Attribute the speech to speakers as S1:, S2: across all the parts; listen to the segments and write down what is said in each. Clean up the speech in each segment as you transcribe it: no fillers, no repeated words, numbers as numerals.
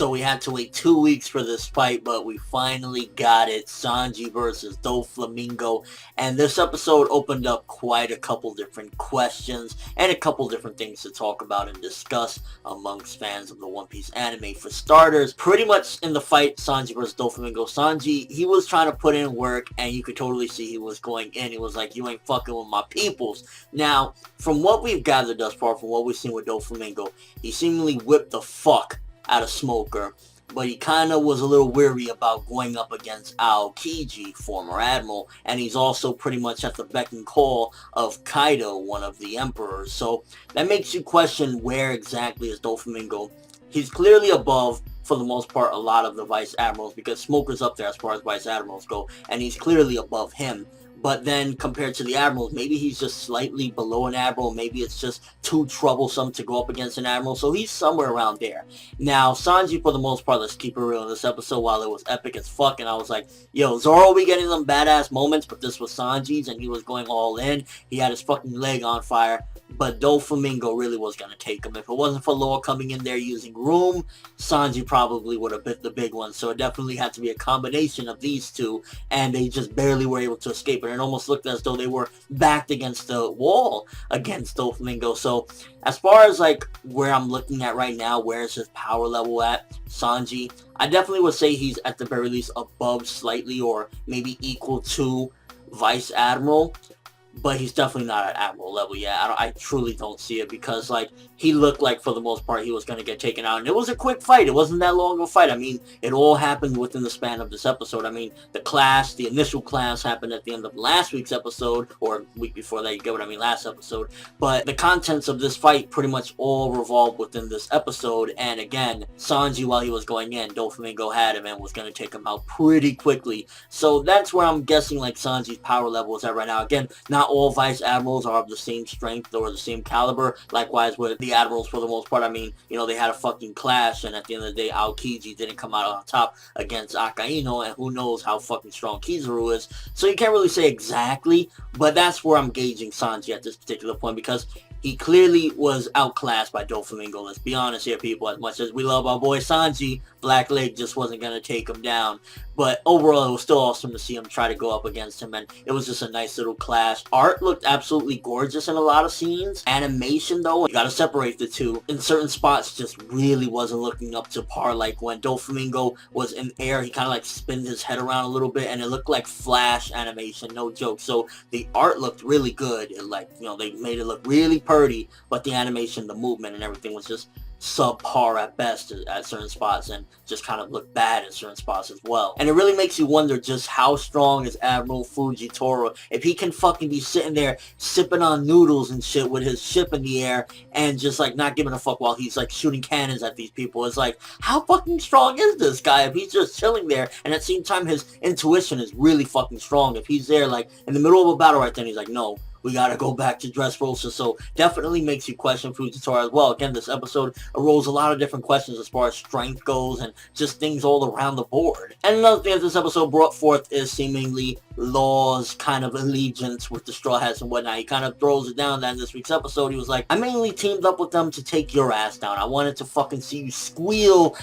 S1: So we had to wait 2 weeks for this fight, but we finally got it. Sanji versus Doflamingo. And this episode opened up quite a couple different questions and a couple different things to talk about and discuss amongst fans of the One Piece anime. For starters, pretty much in the fight, Sanji versus Doflamingo, Sanji, he was trying to put in work, and you could totally see he was going in. He was like, you ain't fucking with my peoples. Now, from what we've gathered thus far, from what we've seen with Doflamingo, he seemingly whipped the fuck out of Smoker, but he kind of was a little weary about going up against Aokiji, former admiral, and he's also pretty much at the beck and call of Kaido, one of the emperors. So that makes you question, where exactly is Doflamingo? He's clearly above, for the most part, a lot of the vice admirals, because Smoker's up there as far as vice admirals go, and he's clearly above him. But then, compared to the admirals, maybe he's just slightly below an admiral. Maybe it's just too troublesome to go up against an admiral. So he's somewhere around there. Now, Sanji, for the most part, let's keep it real in this episode, while it was epic as fuck, and I was like, yo, Zoro be getting some badass moments, but this was Sanji's, and he was going all in. He had his fucking leg on fire. But Doflamingo really was going to take him. If it wasn't for Law coming in there using room, Sanji probably would have bit the big one. So it definitely had to be a combination of these two, and they just barely were able to escape it. It almost looked as though they were backed against the wall against Doflamingo. So as far as like where I'm looking at right now, where's his power level at, Sanji, I definitely would say he's at the very least above slightly, or maybe equal to Vice Admiral. But he's definitely not at admiral level yet. I truly don't see it, because like he looked like for the most part he was going to get taken out, and it was a quick fight. It wasn't that long of a fight. I mean, it all happened within the span of this episode. I mean, the initial clash happened at the end of last week's episode, or week before that, you get what I mean, last episode. But the contents of this fight pretty much all revolved within this episode, and again, Sanji, while he was going in, Doflamingo had him and was going to take him out pretty quickly. So that's where I'm guessing like Sanji's power level is at right now. Again, not all vice admirals are of the same strength or the same caliber. Likewise with the admirals, for the most part. I mean, you know, they had a fucking clash, and at the end of the day, Aokiji didn't come out on top against Akaino, and who knows how fucking strong Kizaru is. So you can't really say exactly, but that's where I'm gauging Sanji at this particular point, because he clearly was outclassed by Doflamingo. Let's be honest here, people. As much as we love our boy Sanji, Black Leg just wasn't going to take him down. But overall, it was still awesome to see him try to go up against him, and it was just a nice little clash. Art looked absolutely gorgeous in a lot of scenes. Animation, though, you got to separate the two. In certain spots, just really wasn't looking up to par. Like when Doflamingo was in air, he kind of like spinned his head around a little bit, and it looked like Flash animation, no joke. So the art looked really good. It, like, you know, they made it look really pretty, but the animation, the movement, and everything was just subpar at best at certain spots, and just kind of looked bad in certain spots as well. And it really makes you wonder just how strong is Admiral Fujitora, if he can fucking be sitting there sipping on noodles and shit with his ship in the air and just like not giving a fuck while he's like shooting cannons at these people. It's like, how fucking strong is this guy if he's just chilling there, and at the same time his intuition is really fucking strong? If he's there like in the middle of a battle right then, he's like, no, we gotta go back to Dressrosa. So definitely makes you question Fujitora as well. Again, this episode arose a lot of different questions as far as strength goes, and just things all around the board. And another thing that this episode brought forth is seemingly Law's kind of allegiance with the Straw Hats and whatnot. He kind of throws it down that in this week's episode. He was like, I mainly teamed up with them to take your ass down. I wanted to fucking see you squeal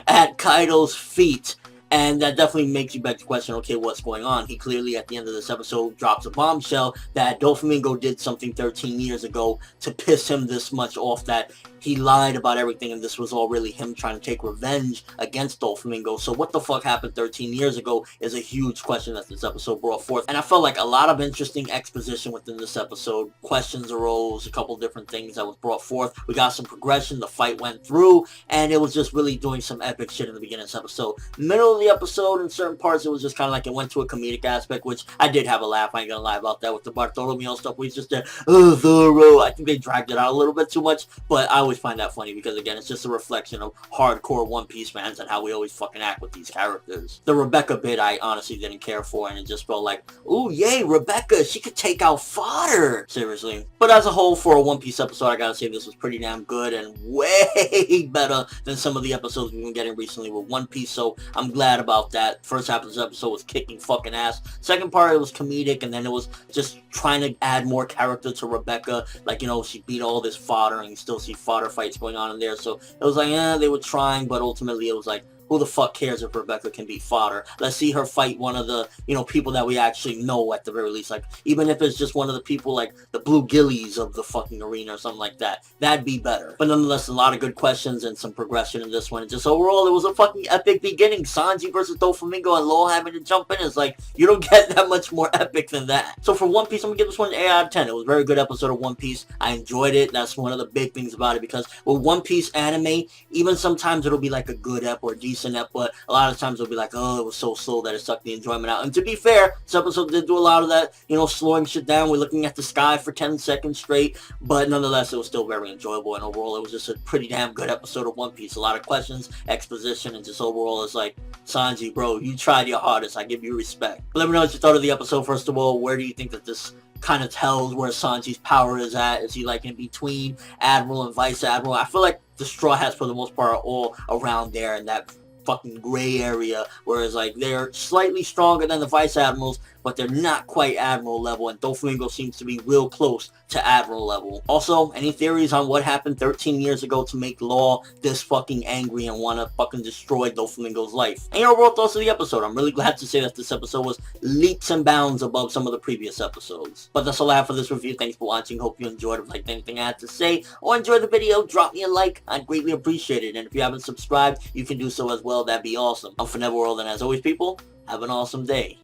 S1: at Kaido's feet. And that definitely makes you back to question, okay, what's going on? He clearly, at the end of this episode, drops a bombshell that Doflamingo did something 13 years ago to piss him this much off, that he lied about everything, and this was all really him trying to take revenge against Doflamingo. So what the fuck happened 13 years ago is a huge question that this episode brought forth. And I felt like a lot of interesting exposition within this episode. Questions arose, a couple different things that was brought forth. We got some progression, the fight went through, and it was just really doing some epic shit in the beginning of this episode. Middle of the episode, in certain parts, it was just kind of like it went to a comedic aspect, which I did have a laugh. I ain't gonna lie about that with the Bartholomew stuff. We just did, oh, Zoro. I think they dragged it out a little bit too much, but I always find that funny, because again, it's just a reflection of hardcore One Piece fans and how we always fucking act with these characters. The Rebecca bit I honestly didn't care for, and it just felt like, ooh, yay, Rebecca, she could take out Fodder. Seriously. But as a whole, for a One Piece episode, I gotta say this was pretty damn good, and way better than some of the episodes we've been getting recently with One Piece, so I'm glad bad about that. First half of this episode was kicking fucking ass. Second part, it was comedic, and then it was just trying to add more character to Rebecca. Like, you know, she beat all this fodder, and you still see fodder fights going on in there. So it was like, they were trying, but ultimately it was like, who the fuck cares if Rebecca can beat fodder? Let's see her fight one of the, you know, people that we actually know at the very least. Like, even if it's just one of the people, like, the blue gillies of the fucking arena or something like that. That'd be better. But nonetheless, a lot of good questions and some progression in this one. And just overall, it was a fucking epic beginning. Sanji versus Doflamingo and Law having to jump in is like, you don't get that much more epic than that. So for One Piece, I'm gonna give this one an 8 out of 10. It was a very good episode of One Piece. I enjoyed it. That's one of the big things about it, because with One Piece anime, even sometimes it'll be like a good ep or a decent ep, but a lot of times it'll be like, oh, it was so slow that it sucked the enjoyment out. And to be fair, this episode did do a lot of that, you know, slowing shit down. We're looking at the sky for 10 seconds straight, but nonetheless, it was still very enjoyable, and overall, it was just a pretty damn good episode of One Piece. A lot of questions, exposition, and just overall, it's like, Sanji, bro, you tried your hardest. I give you respect. But let me know what you thought of the episode. First of all, where do you think that this kind of tells where Sanji's power is at? Is he like in between Admiral and Vice Admiral? I feel like the Straw Hats, for the most part, are all around there in that fucking gray area, whereas like they're slightly stronger than the Vice Admirals, but they're not quite Admiral level, and Doflamingo seems to be real close to Admiral level. Also, any theories on what happened 13 years ago to make Law this fucking angry and want to fucking destroy Doflamingo's life? And your overall thoughts of the episode. I'm really glad to say that this episode was leaps and bounds above some of the previous episodes. But that's all I have for this review. Thanks for watching. Hope you enjoyed it. If you liked anything I had to say or enjoyed the video, drop me a like. I'd greatly appreciate it. And if you haven't subscribed, you can do so as well. That'd be awesome. I'm ForneverWorld, and as always, people, have an awesome day.